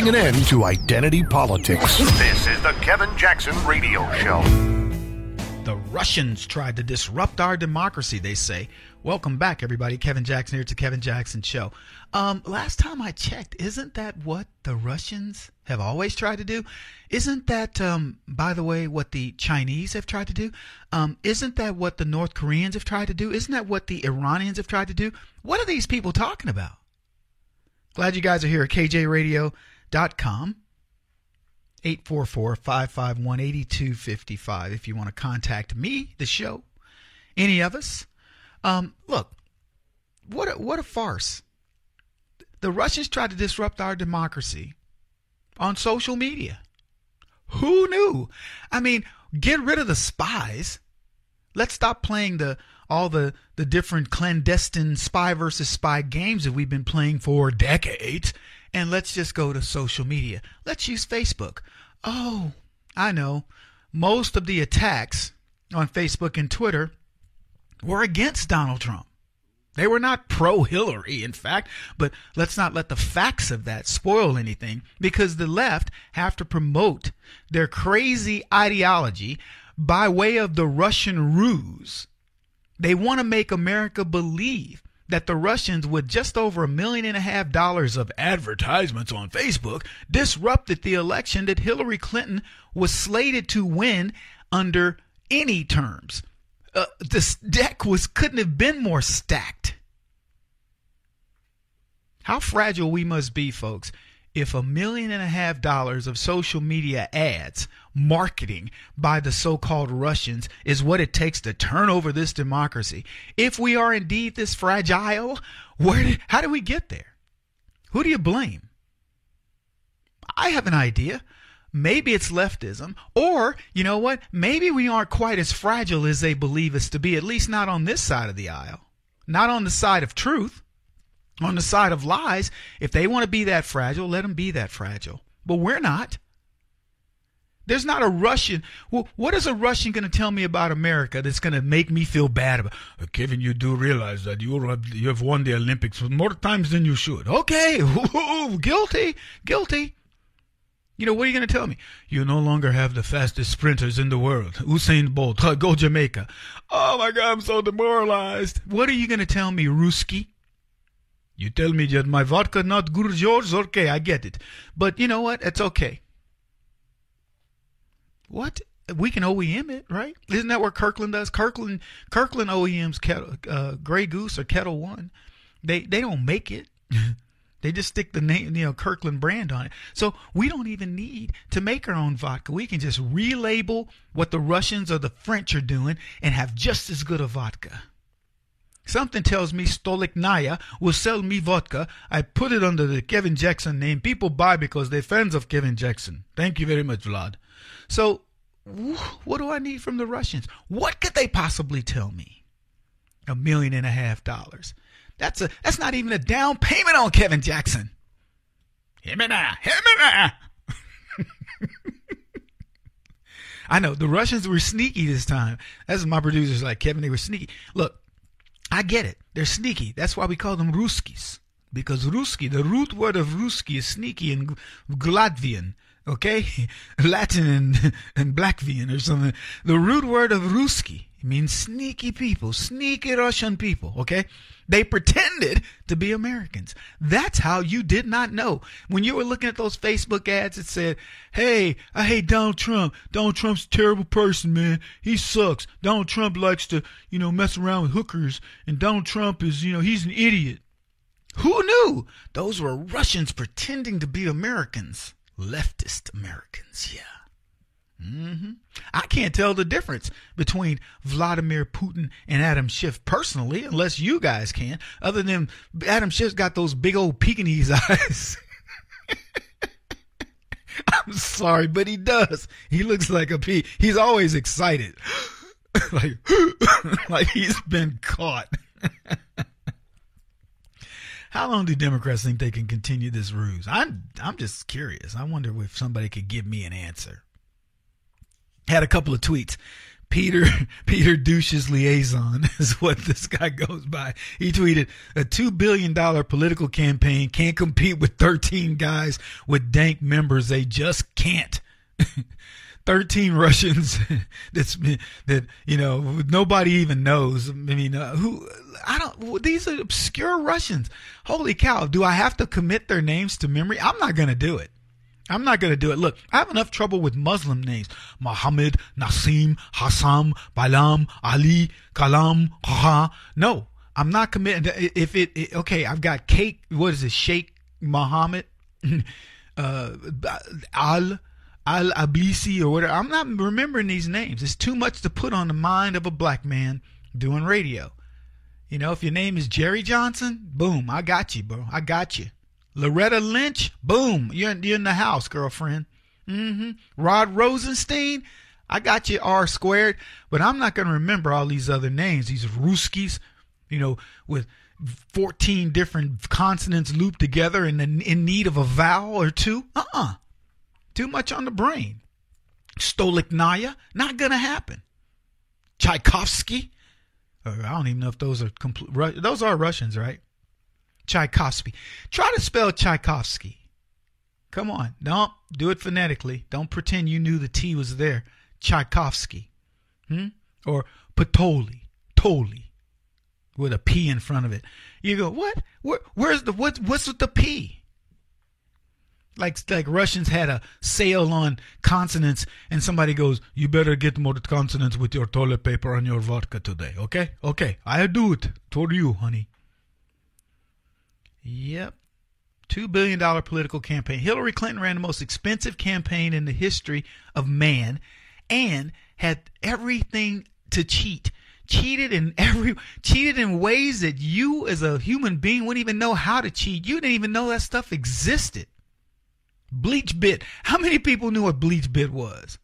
putting an end to identity politics. This is the Kevin Jackson Radio Show. The Russians tried to disrupt our democracy, they say. Welcome back, everybody. Kevin Jackson here. It's the Kevin Jackson Show. Last time I checked, isn't that what the Russians have always tried to do? Isn't that, by the way, what the Chinese have tried to do? Isn't that what the North Koreans have tried to do? Isn't that what the Iranians have tried to do? What are these people talking about? Glad you guys are here at kjradio.com. 844-551-8255 if you want to contact me, the show, any of us. Look, what a farce. The Russians tried to disrupt our democracy on social media. Who knew? I mean, get rid of the spies. Let's stop playing all the different clandestine spy versus spy games that we've been playing for decades. And let's just go to social media. Let's use Facebook. Oh, I know. Most of the attacks on Facebook and Twitter were against Donald Trump. They were not pro-Hillary, in fact, but let's not let the facts of that spoil anything, because the left have to promote their crazy ideology by way of the Russian ruse. They want to make America believe that the Russians, with just over $1.5 million of advertisements on Facebook, disrupted the election that Hillary Clinton was slated to win under any terms. This deck couldn't have been more stacked. How fragile we must be, folks, if $1.5 million of social media ads, marketing by the so-called Russians, is what it takes to turn over this democracy. If we are indeed this fragile, how do we get there? Who do you blame? I have an idea. Maybe it's leftism, or, you know what, maybe we aren't quite as fragile as they believe us to be, at least not on this side of the aisle, not on the side of truth, on the side of lies. If they want to be that fragile, let them be that fragile. But we're not. There's not a Russian. Well, what is a Russian going to tell me about America that's going to make me feel bad about? Kevin, you do realize that you have won the Olympics more times than you should. Okay, guilty. You know, what are you going to tell me? You no longer have the fastest sprinters in the world. Usain Bolt, go Jamaica. Oh my God, I'm so demoralized. What are you going to tell me, Ruski? You tell me that my vodka not good as yours? Okay, I get it. But you know what? It's okay. What? We can OEM it, right? Isn't that what Kirkland does? Kirkland OEMs Grey Goose or Kettle One. They don't make it. They just stick the name, Kirkland brand on it. So we don't even need to make our own vodka. We can just relabel what the Russians or the French are doing and have just as good a vodka. Something tells me Stolichnaya will sell me vodka. I put it under the Kevin Jackson name. People buy because they're fans of Kevin Jackson. Thank you very much, Vlad. So what do I need from the Russians? What could they possibly tell me? $1.5 million. That's not even a down payment on Kevin Jackson. Him and I. I know the Russians were sneaky this time. That's what my producer's like, Kevin, they were sneaky. Look, I get it. They're sneaky. That's why we call them Ruskis. Because Ruski, the root word of Ruski is sneaky in Latvian. Okay? Latin and Blackvian or something. The root word of Ruski means sneaky people, sneaky Russian people. Okay? They pretended to be Americans. That's how you did not know. When you were looking at those Facebook ads, it said, hey, I hate Donald Trump. Donald Trump's a terrible person, man. He sucks. Donald Trump likes to, mess around with hookers. And Donald Trump is, he's an idiot. Who knew? Those were Russians pretending to be Americans. Leftist Americans, yeah. I can't tell the difference between Vladimir Putin and Adam Schiff personally, unless you guys can. Other than Adam Schiff's got those big old Pekingese eyes. I'm sorry, but he does. He looks like a pea. He's always excited. like he's been caught. How long do Democrats think they can continue this ruse? I'm just curious. I wonder if somebody could give me an answer. Had a couple of tweets. Peter Douche's liaison is what this guy goes by. He tweeted, a $2 billion political campaign can't compete with 13 guys with dank members. They just can't. 13 Russians that nobody even knows. I mean, these are obscure Russians. Holy cow. Do I have to commit their names to memory? I'm not going to do it. Look, I have enough trouble with Muslim names. Muhammad, Nasim, Hassam, Balam, Ali, Kalam, Haha. No, I'm not committing. Okay, I've got Sheikh Muhammad, Al-Ablisi or whatever. I'm not remembering these names. It's too much to put on the mind of a black man doing radio. If your name is Jerry Johnson, boom, I got you, bro. I got you. Loretta Lynch, boom, you're in the house, girlfriend. Rod Rosenstein, I got you, R squared. But I'm not going to remember all these other names, these Ruskis, with 14 different consonants looped together and in need of a vowel or two. Too much on the brain. Stolichnaya, not going to happen. Tchaikovsky, I don't even know if those are those are Russians, right? Tchaikovsky. Try to spell Tchaikovsky. Come on. Don't do it phonetically. Don't pretend you knew the T was there. Tchaikovsky. Or Patoli. Toli. With a P in front of it. You go, what? What's with the P? Like Russians had a sale on consonants and somebody goes, you better get more consonants with your toilet paper and your vodka today. Okay? Okay. I'll do it for you, honey. Yep. $2 billion political campaign. Hillary Clinton ran the most expensive campaign in the history of man and had everything to cheat. Cheated in ways that you as a human being wouldn't even know how to cheat. You didn't even know that stuff existed. BleachBit. How many people knew what BleachBit was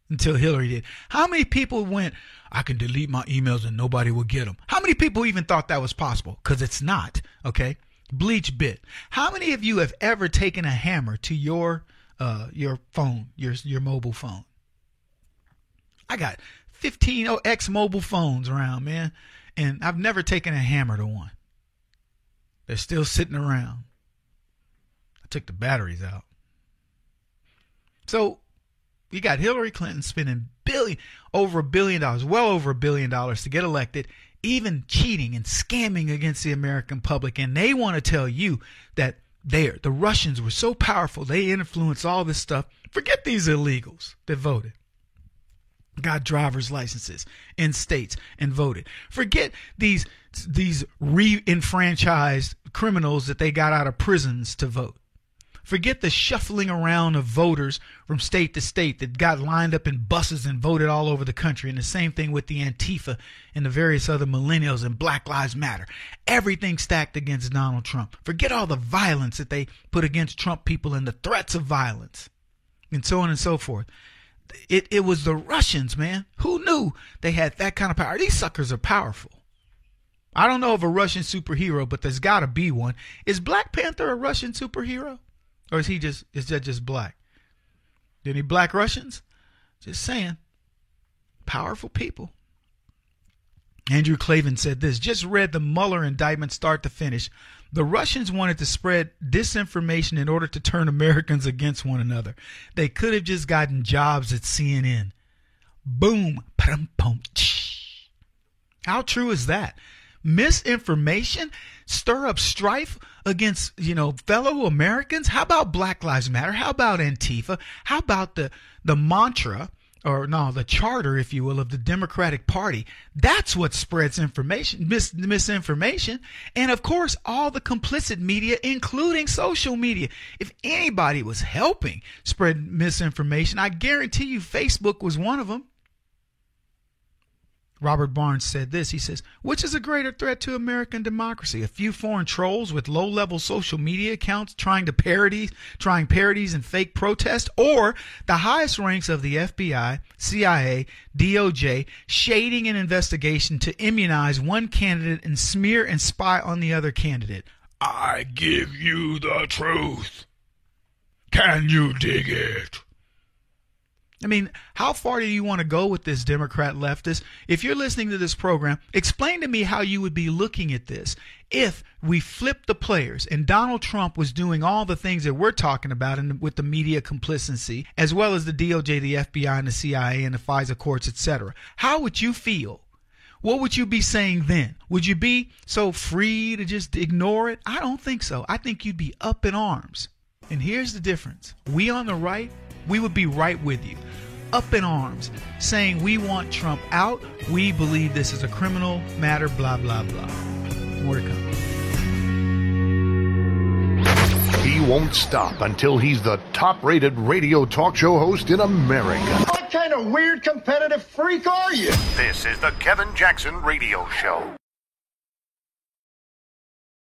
until Hillary did? How many people went, I can delete my emails and nobody will get them? How many people even thought that was possible? Because it's not, okay? BleachBit. How many of you have ever taken a hammer to your phone, your mobile phone? I got 15 X mobile phones around, man, and I've never taken a hammer to one. They're still sitting around. I took the batteries out. So you got Hillary Clinton spending over $1 billion, well over $1 billion to get elected, even cheating and scamming against the American public. And they want to tell you that the Russians were so powerful, they influenced all this stuff. Forget these illegals that voted. Got driver's licenses in states and voted. Forget these re-enfranchised criminals that they got out of prisons to vote. Forget the shuffling around of voters from state to state that got lined up in buses and voted all over the country. And the same thing with the Antifa and the various other millennials and Black Lives Matter. Everything stacked against Donald Trump. Forget all the violence that they put against Trump people and the threats of violence and so on and so forth. It was the Russians, man. Who knew they had that kind of power? These suckers are powerful. I don't know of a Russian superhero, but there's got to be one. Is Black Panther a Russian superhero? Or is that just black? Any black Russians? Just saying. Powerful people. Andrew Klavan said this, just read the Mueller indictment start to finish. The Russians wanted to spread disinformation in order to turn Americans against one another. They could have just gotten jobs at CNN. Boom. How true is that? Misinformation stir up strife against, fellow Americans? How about Black Lives Matter? How about Antifa? How about the mantra, the charter, if you will, of the Democratic Party? That's what spreads information, misinformation. And of course, all the complicit media, including social media. If anybody was helping spread misinformation, I guarantee you Facebook was one of them. Robert Barnes said this. He says, which is a greater threat to American democracy? A few foreign trolls with low-level social media accounts trying parodies and fake protest, or the highest ranks of the FBI, CIA, DOJ shading an investigation to immunize one candidate and smear and spy on the other candidate? I give you the truth. Can you dig it? I mean, how far do you want to go with this, Democrat leftist? If you're listening to this program, explain to me how you would be looking at this if we flipped the players and Donald Trump was doing all the things that we're talking about and with the media complicity, as well as the DOJ, the FBI, and the CIA, and the FISA courts, etc. How would you feel? What would you be saying then? Would you be so free to just ignore it? I don't think so. I think you'd be up in arms. And here's the difference. We on the right, we would be right with you. Up in arms, saying we want Trump out. We believe this is a criminal matter, blah, blah, blah. More to come. He won't stop until he's the top-rated radio talk show host in America. What kind of weird competitive freak are you? This is the Kevin Jackson Radio Show.